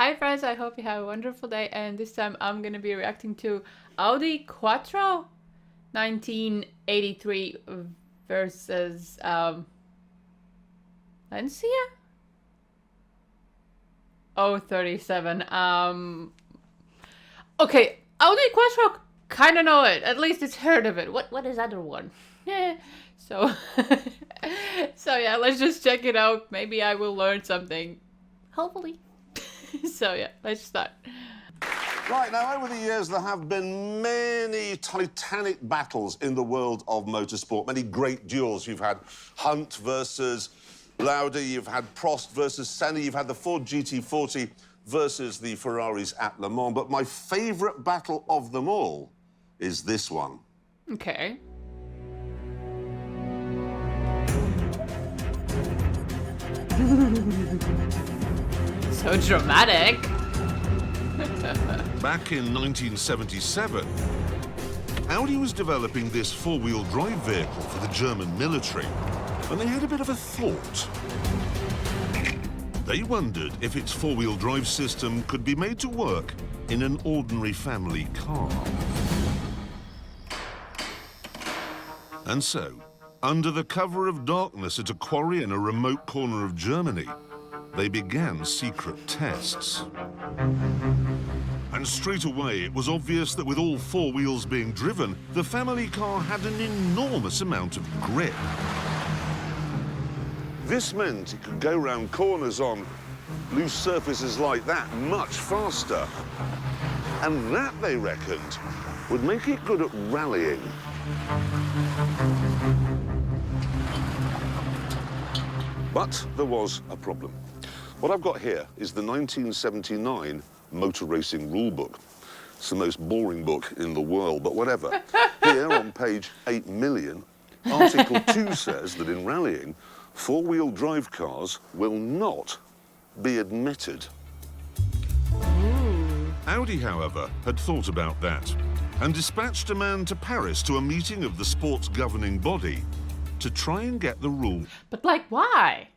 Hi friends, I hope you have a wonderful day, and this time I'm gonna be reacting to Audi Quattro 1983 versus Lancia 037. Okay, Audi Quattro, kinda know it, at least it's heard of it. What is other one? Yeah. So so yeah, let's just check it out. Maybe I will learn something. Hopefully. So yeah, let's start. Right, now over the years there have been many titanic battles in the world of motorsport, many great duels. You've had Hunt versus Lauda, you've had Prost versus Senna, you've had the Ford GT40 versus the Ferraris at Le Mans, but my favourite battle of them all is this one. Okay. So dramatic. Back in 1977, Audi was developing this four-wheel drive vehicle for the German military, and they had a bit of a thought. They wondered if its four-wheel drive system could be made to work in an ordinary family car. And so, under the cover of darkness at a quarry in a remote corner of Germany, they began secret tests. And straight away, it was obvious that with all four wheels being driven, the family car had an enormous amount of grip. This meant it could go round corners on loose surfaces like that much faster. And that, they reckoned, would make it good at rallying. But there was a problem. What I've got here is the 1979 Motor Racing Rulebook. It's the most boring book in the world, but whatever. Here on page 8 million, Article 2 says that in rallying, four-wheel drive cars will not be admitted. Audi, however, had thought about that and dispatched a man to Paris to a meeting of the sport's governing body to try and get the rule. But like, why?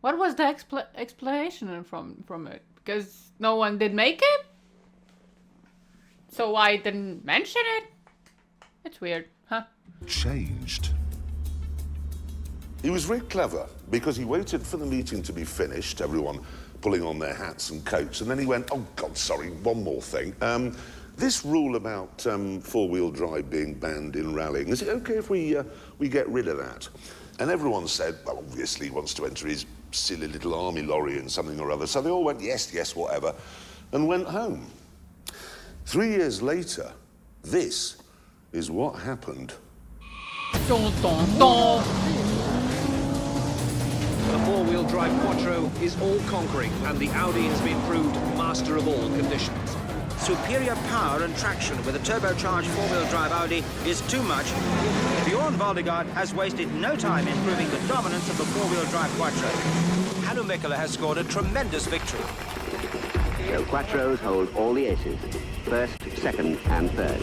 What was the explanation from it? Because no one did make it? So why didn't mention it? It's weird, huh? Changed. He was very clever because he waited for the meeting to be finished, everyone pulling on their hats and coats, and then he went, oh, God, sorry, one more thing. This rule about four-wheel drive being banned in rallying, is it OK if we get rid of that? And everyone said, well, obviously he wants to enter his silly little army lorry and something or other. So they all went, yes, yes, whatever, and went home. 3 years later, this is what happened. Dun, dun, dun. The four-wheel drive Quattro is all-conquering, and the Audi has been proved master of all conditions. Superior power and traction with a turbocharged four-wheel drive Audi is too much. Bjorn Valdegaard has wasted no time in proving the dominance of the four-wheel drive Quattro. Hannu Mikkola has scored a tremendous victory. So Quattros hold all the aces, first, second and third.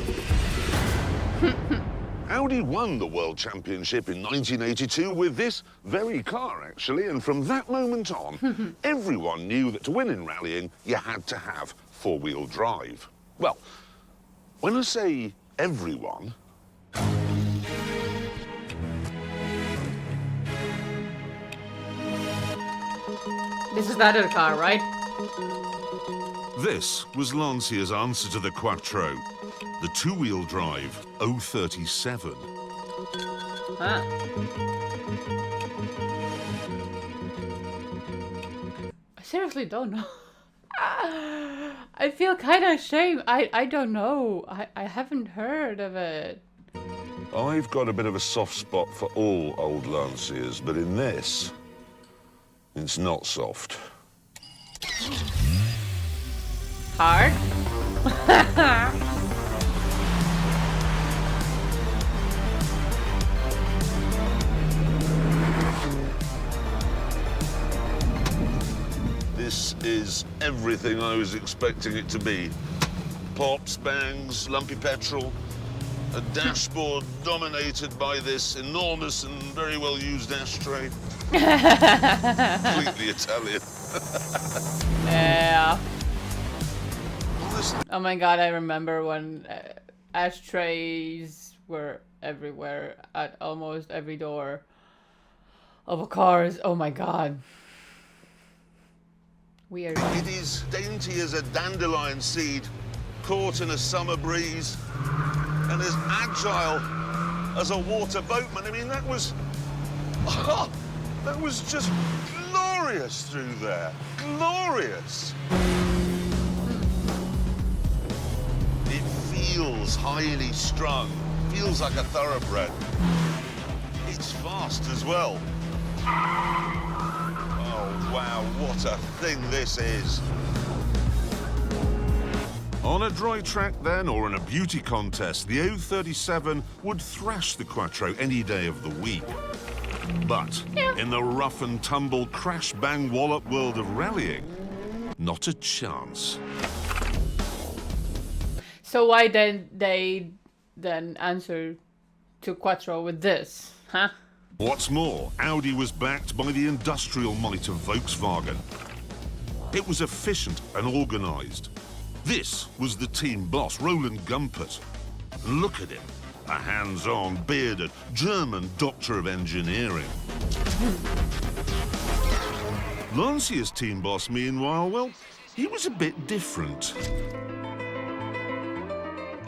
Audi won the World Championship in 1982 with this very car, actually, and from that moment on, everyone knew that to win in rallying, you had to have four-wheel drive. Well, when I say everyone... This is not a car, right? This was Lancia's answer to the Quattro, the two-wheel drive 037. Huh. I seriously don't know. I feel kind of ashamed. I don't know. I haven't heard of it. I've got a bit of a soft spot for all old Lancias, but in this, it's not soft. Hard? This is everything I was expecting it to be. Pops, bangs, lumpy petrol, a dashboard dominated by this enormous and very well used ashtray. Completely Italian. Oh my god, I remember when ashtrays were everywhere at almost every door of cars. Oh my god. Weird. It is dainty as a dandelion seed caught in a summer breeze and as agile as a water boatman. I mean, that was just glorious through there. Glorious. It feels highly strung, feels like a thoroughbred. It's fast as well. Oh, wow, what a thing this is. On a dry track then, or in a beauty contest, the 037 would thrash the Quattro any day of the week. But in the rough and tumble crash-bang-wallop world of rallying, not a chance. So why then they answer to Quattro with this, huh? What's more, Audi was backed by the industrial might of Volkswagen. It was efficient and organised. This was the team boss, Roland Gumpert. And look at him, a hands-on, bearded German doctor of engineering. Lancia's team boss, meanwhile, well, he was a bit different.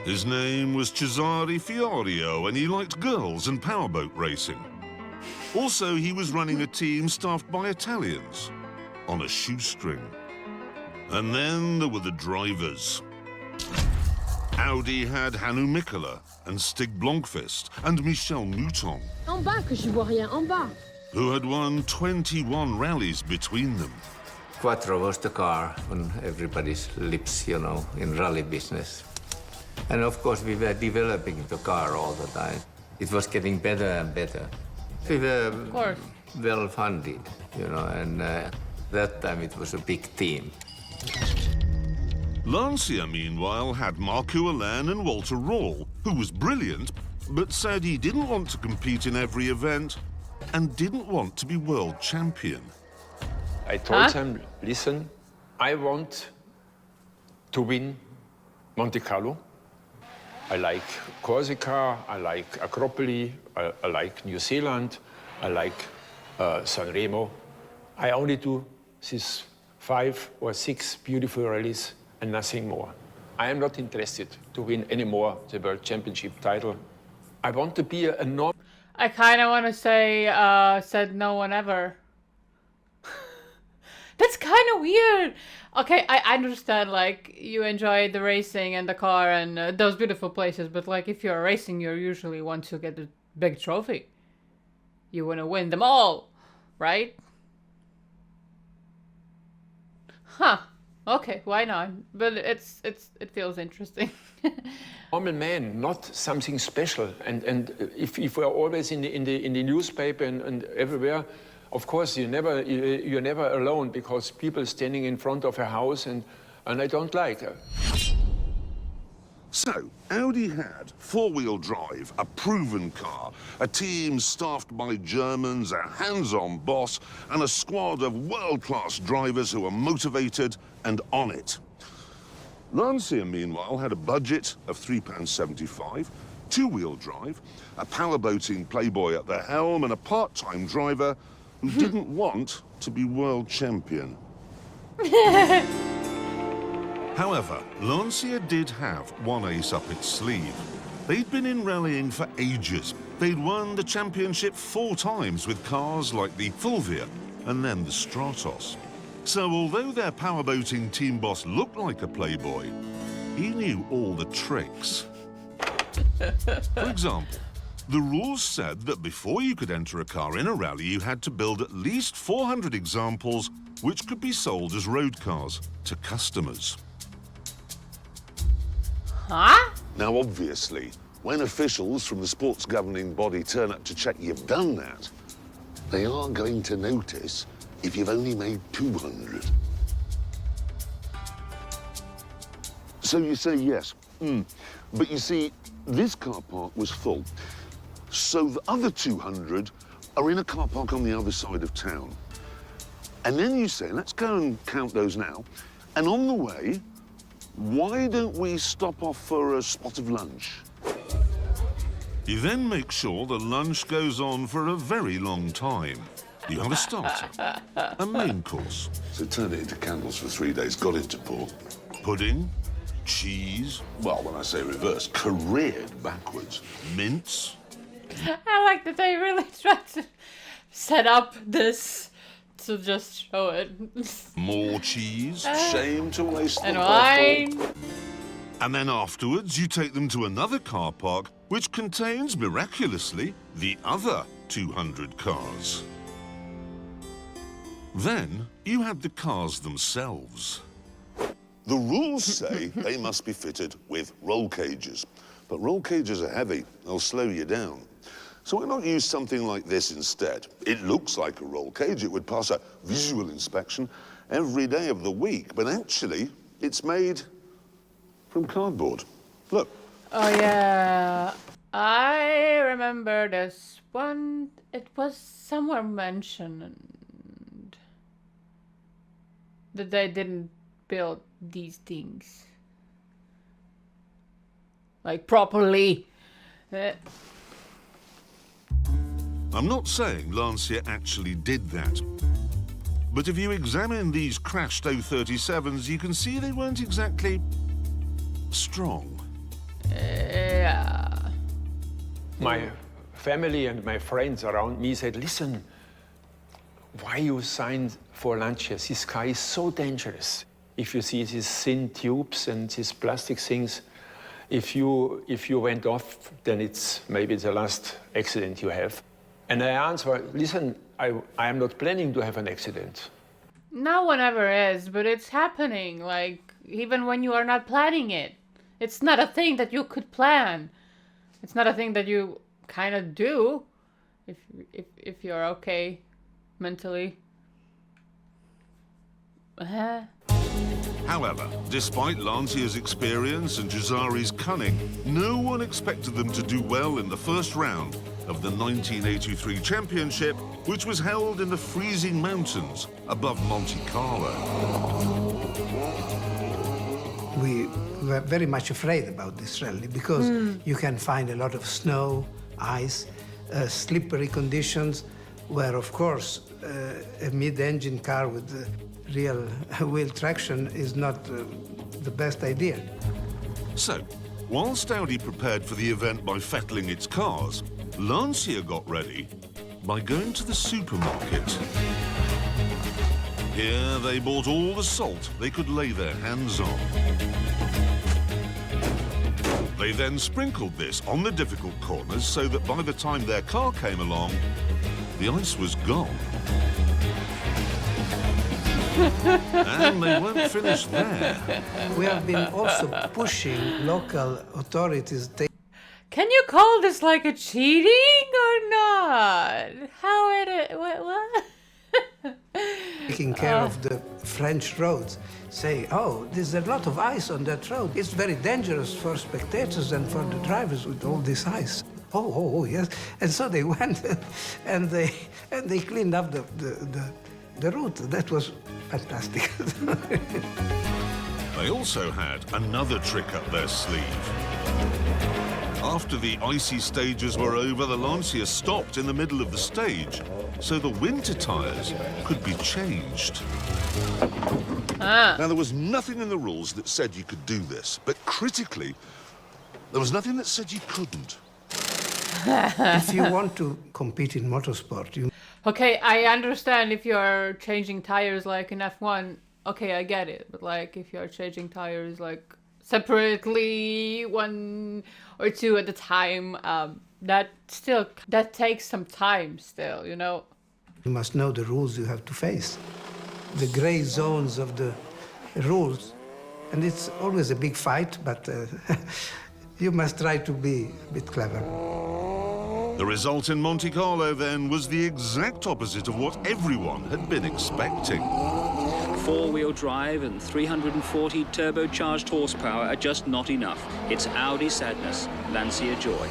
His name was Cesare Fiorio, and he liked girls and powerboat racing. Also, he was running a team staffed by Italians on a shoestring. And then there were the drivers. Audi had Hannu Mikkola and Stig Blomqvist and Michel Mouton, En bas que je vois rien, en bas. who had won 21 rallies between them. Quattro was the car on everybody's lips, you know, in rally business. And of course, we were developing the car all the time. It was getting better and better. We were well funded, you know, and that time it was a big team. Lancia, meanwhile, had Marco Alain and Walter Rall, who was brilliant, but said he didn't want to compete in every event and didn't want to be world champion. I told them, listen, I want to win Monte Carlo. I like Corsica, I like Acropoli, I like New Zealand, I like Sanremo. I only do these 5 or 6 beautiful rallies and nothing more. I am not interested to win any more the World Championship title. I want to be a normal... I kind of want to say, said no one ever. That's kind of weird. Okay, I understand, like, you enjoy the racing and the car and those beautiful places, but, like, if you're racing, you usually want to get a big trophy. You want to win them all, right? Huh. Okay, why not? But it feels interesting. Normal man, not something special. And if we're always in the newspaper and everywhere, of course you're never alone because people standing in front of a house and I don't like her. So, Audi had four-wheel drive, a proven car, a team staffed by Germans, a hands-on boss, and a squad of world-class drivers who were motivated and on it. Lancia, meanwhile, had a budget of £3.75, two-wheel drive, a powerboating playboy at the helm, and a part-time driver who didn't want to be world champion. However, Lancia did have one ace up its sleeve. They'd been in rallying for ages. They'd won the championship 4 times with cars like the Fulvia and then the Stratos. So although their powerboating team boss looked like a playboy, he knew all the tricks. For example, the rules said that before you could enter a car in a rally, you had to build at least 400 examples which could be sold as road cars to customers. Huh? Now, obviously, when officials from the sports governing body turn up to check you've done that, they are going to notice if you've only made 200. So you say yes. But you see, this car park was full. So the other 200 are in a car park on the other side of town. And then you say, let's go and count those now. And on the way, Why don't we stop off for a spot of lunch? You then make sure the lunch goes on for a very long time. You have a starter, a main course. So turned it into candles for 3 days, got into port. Pudding, cheese. Well, when I say reverse, careered backwards. Mince. I like that they really tried to set up this to just show it. More cheese. Shame to waste And the wine. bottle. And then afterwards, you take them to another car park, which contains, miraculously, the other 200 cars. Then you had the cars themselves. The rules say they must be fitted with roll cages. But roll cages are heavy, they'll slow you down. So why not use something like this instead? It looks like a roll cage, it would pass a visual inspection every day of the week, but actually, it's made from cardboard. Look. Oh yeah, I remember this one. It was somewhere mentioned that they didn't build these things like properly. I'm not saying Lancia actually did that. But if you examine these crashed 037s, you can see they weren't exactly strong. Yeah. My family and my friends around me said, listen, why you signed for Lancia? This car is so dangerous. If you see these thin tubes and these plastic things, if you went off, then it's maybe the last accident you have. And I answered, listen, I am not planning to have an accident. No one ever is, but it's happening, like, even when you are not planning it. It's not a thing that you could plan. It's not a thing that you kind of do if you're okay mentally. However, despite Lancia's experience and Gisari's cunning, no one expected them to do well in the first round of the 1983 championship, which was held in the freezing mountains above Monte Carlo. We were very much afraid about this rally because you can find a lot of snow, ice, slippery conditions, where, of course, a mid-engine car with real wheel traction is not the best idea. So, whilst Audi prepared for the event by fettling its cars, Lancia got ready by going to the supermarket. Here they bought all the salt they could lay their hands on. They then sprinkled this on the difficult corners so that by the time their car came along, the ice was gone. And they weren't finished there. We have been also pushing local authorities. Can you call this like a cheating or not? How it what? Taking care of the French roads, say, oh, there's a lot of ice on that road. It's very dangerous for spectators and for the drivers with all this ice. Oh, yes. And so they went and they cleaned up the route. That was fantastic. They also had another trick up their sleeve. After the icy stages were over, the Lancia stopped in the middle of the stage, so the winter tyres could be changed. Now, there was nothing in the rules that said you could do this, but critically, there was nothing that said you couldn't. If you want to compete in motorsport, you... Okay, I understand if you're changing tires like in F1. Okay, I get it. But like if you're changing tires like separately, one or two at a time, that takes some time still, you know. You must know the rules you have to face, the gray zones of the rules. And it's always a big fight, but you must try to be a bit clever. The result in Monte Carlo, then, was the exact opposite of what everyone had been expecting. Four-wheel drive and 340 turbocharged horsepower are just not enough. It's Audi sadness, Lancia joy.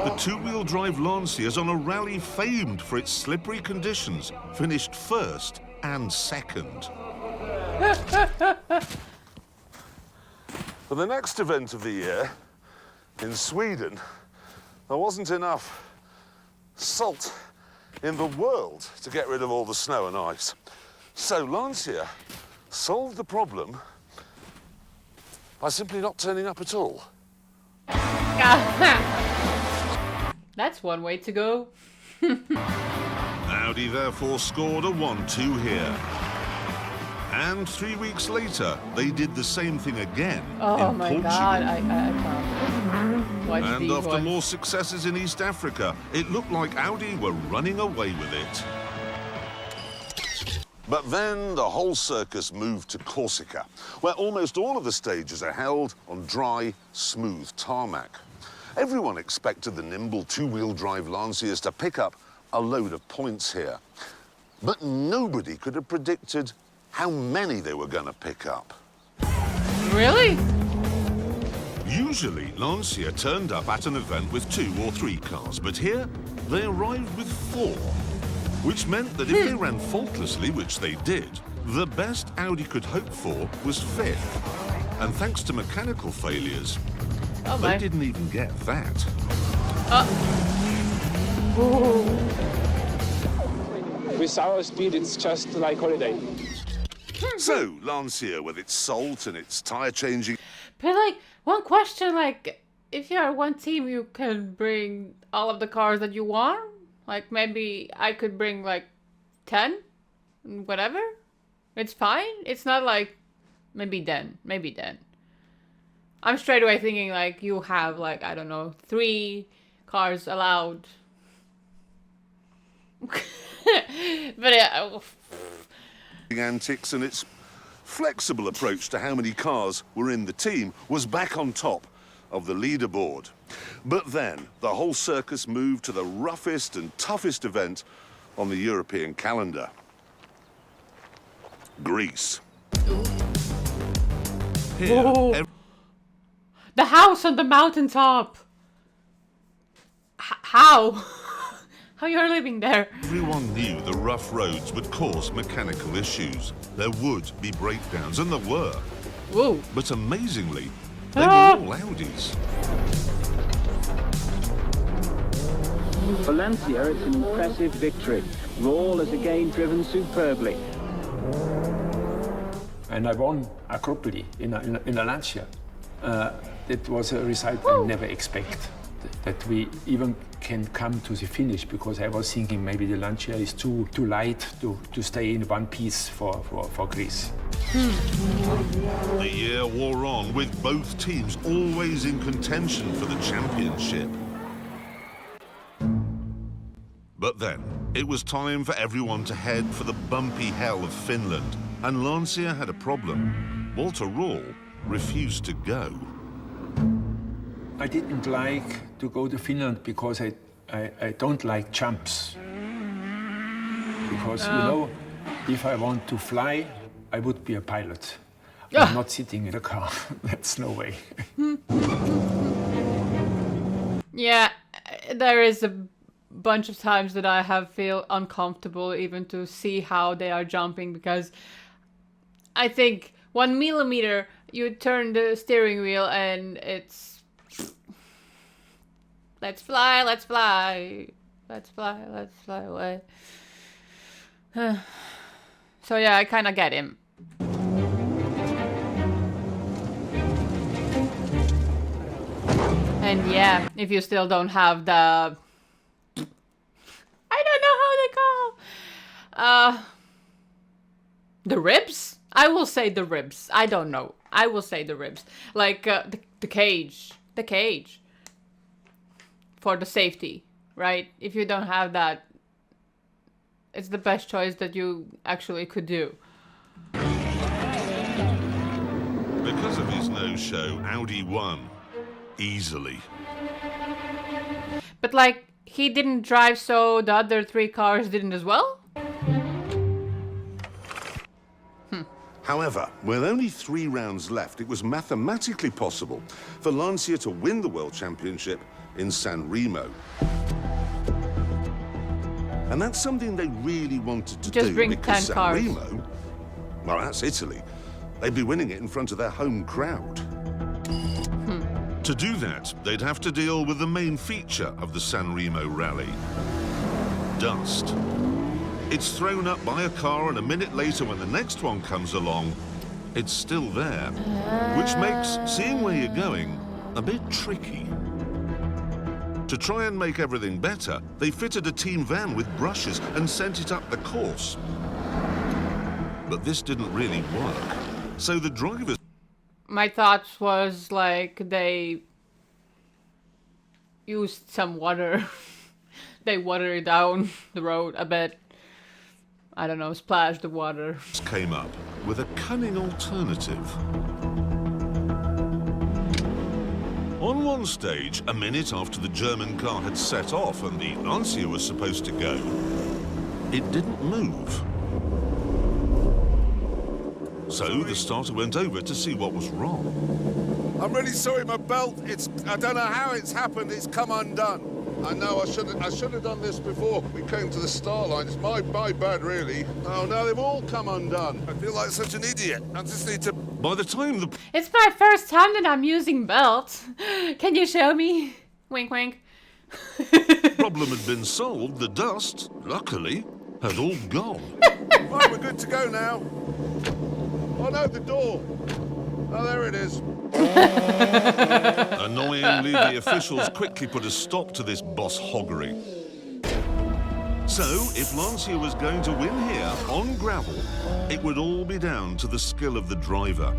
The two-wheel drive Lancias on a rally famed for its slippery conditions finished first and second. For the next event of the year, in Sweden, there wasn't enough salt in the world to get rid of all the snow and ice. So Lancia solved the problem by simply not turning up at all. That's one way to go. Audi therefore scored a 1-2 here. And 3 weeks later, they did the same thing again in Portugal. God, I can't. Watch And after ones. more successes in East Africa, it looked like Audi were running away with it. But then the whole circus moved to Corsica, where almost all of the stages are held on dry, smooth tarmac. Everyone expected the nimble two-wheel drive Lancias to pick up a load of points here. But nobody could have predicted how many they were going to pick up. Really? Usually, Lancia turned up at an event with 2 or 3 cars, but here they arrived with 4, which meant that if they ran faultlessly, which they did, the best Audi could hope for was 5th. And thanks to mechanical failures, they didn't even get that. With our speed, it's just like holiday. So, Lancia, with its salt and its tyre changing... But like, one question, like, if you're one team, you can bring all of the cars that you want? Like, maybe I could bring, like, 10? Whatever? It's fine? It's not like, maybe then. I'm straight away thinking, like, you have, like, I don't know, 3 cars allowed. But yeah... antics and its flexible approach to how many cars were in the team was back on top of the leaderboard. But then the whole circus moved to the roughest and toughest event on the European calendar. Greece. Here, the house on the mountaintop! How? How you're living there? everyone knew the rough roads would cause mechanical issues. There would be breakdowns, and there were. Whoa. But amazingly, they were all Audis. For Lancia, it's an impressive victory. Rawl has again driven superbly. And I won Acropoli in a Lancia. It was a result I never expect, that we even can come to the finish, because I was thinking maybe the Lancia is too light to stay in one piece for Greece. The year wore on with both teams always in contention for the championship. But then, it was time for everyone to head for the bumpy hell of Finland, and Lancia had a problem. Walter Rawl refused to go. I didn't like to go to Finland because I don't like jumps. Because, you know, if I want to fly, I would be a pilot. I'm not sitting in a car. That's no way. Yeah, there is a bunch of times that I have feel uncomfortable even to see how they are jumping, because I think 1 millimeter you turn the steering wheel and it's let's fly away. So yeah, I kind of get him. And yeah, if you still don't have the... I don't know how they call... the ribs? I will say the ribs. I don't know. I will say the ribs. Like the cage. The cage. For the safety, right? If you don't have that, it's the best choice that you actually could do. Because of his no-show, Audi won. Easily. But like, he didn't drive, so the other 3 cars didn't as well? However, with only 3 rounds left, it was mathematically possible for Lancia to win the World Championship in San Remo. And that's something they really wanted to Just do, bring because 10 San cars. Remo, well, that's Italy. They'd be winning it in front of their home crowd. To do that, they'd have to deal with the main feature of the San Remo rally: dust. It's thrown up by a car, and a minute later, when the next one comes along, it's still there, which makes seeing where you're going a bit tricky. To try and make everything better, they fitted a team van with brushes and sent it up the course. But this didn't really work, so the drivers... My thoughts was like they used some water. They watered down the road a bit. I don't know, splashed the water. ...came up with a cunning alternative. On one stage, a minute after the German car had set off and the Lancia was supposed to go, it didn't move. So the starter went over to see what was wrong. I'm really sorry, my belt. I don't know how it's happened. It's come undone. I know I should have done this before we came to the start line. It's my bad, really. Oh no, they've all come undone. I feel like such an idiot. I just need to... By the time the... It's my first time that I'm using belts. Can you show me? Wink, wink. problem had been solved, the dust, luckily, had all gone. Right, we're good to go now. Oh no, the door. Oh, there it is. Annoyingly, the officials quickly put a stop to this boss hoggery. So, if Lancia was going to win here, on gravel, it would all be down to the skill of the driver.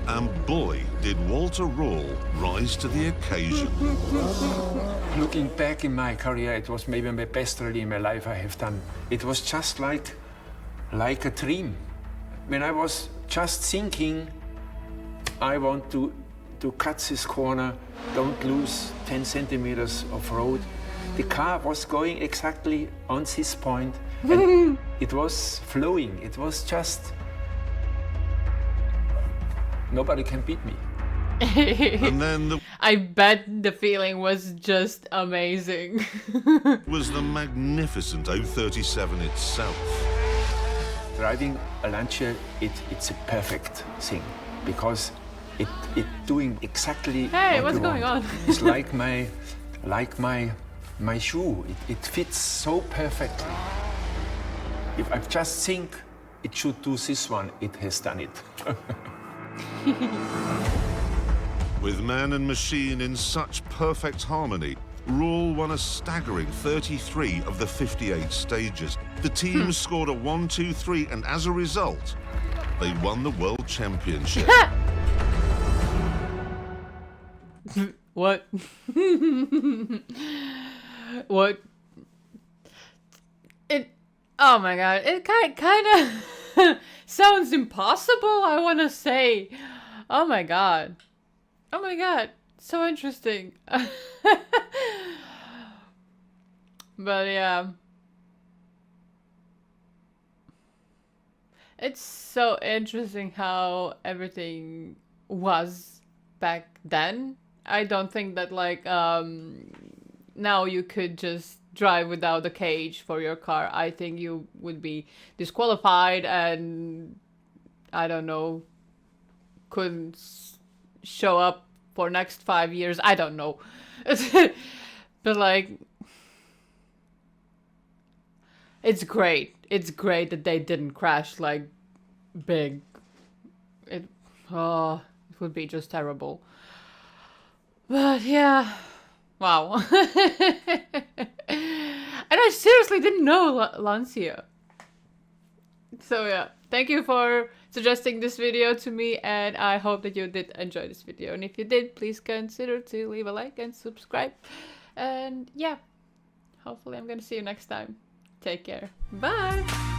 And boy, did Walter Röhrl rise to the occasion. Looking back in my career, it was maybe the best rally in my life I have done. It was just like a dream. When I was just thinking, I want to cut this corner, don't lose 10 centimeters of road. The car was going exactly on this point, and it was flowing. It was just... Nobody can beat me. And then I bet the feeling was just amazing. was the magnificent 037 itself. Driving a Lancia, it's a perfect thing because it doing exactly Hey, what what's you going want. on? It's like my shoe. It fits so perfectly. If I just think it should do this one, it has done it. With man and machine in such perfect harmony, Röhrl won a staggering 33 of the 58 stages. The team scored a 1, 2, 3, and as a result, they won the World Championship. What? What? Oh my god, it kind of sounds impossible, I want to say. Oh my god. Oh my god, so interesting. But yeah. It's so interesting how everything was back then. I don't think that like now you could just drive without a cage for your car. I think you would be disqualified and I don't know, couldn't show up for next 5 years. I don't know. But like, it's great. It's great that they didn't crash like big. It would be just terrible. But yeah, wow. And I seriously didn't know Lancia. So yeah, thank you for suggesting this video to me, and I hope that you did enjoy this video. And if you did, please consider to leave a like and subscribe. And yeah, hopefully I'm gonna see you next time. Take care. Bye!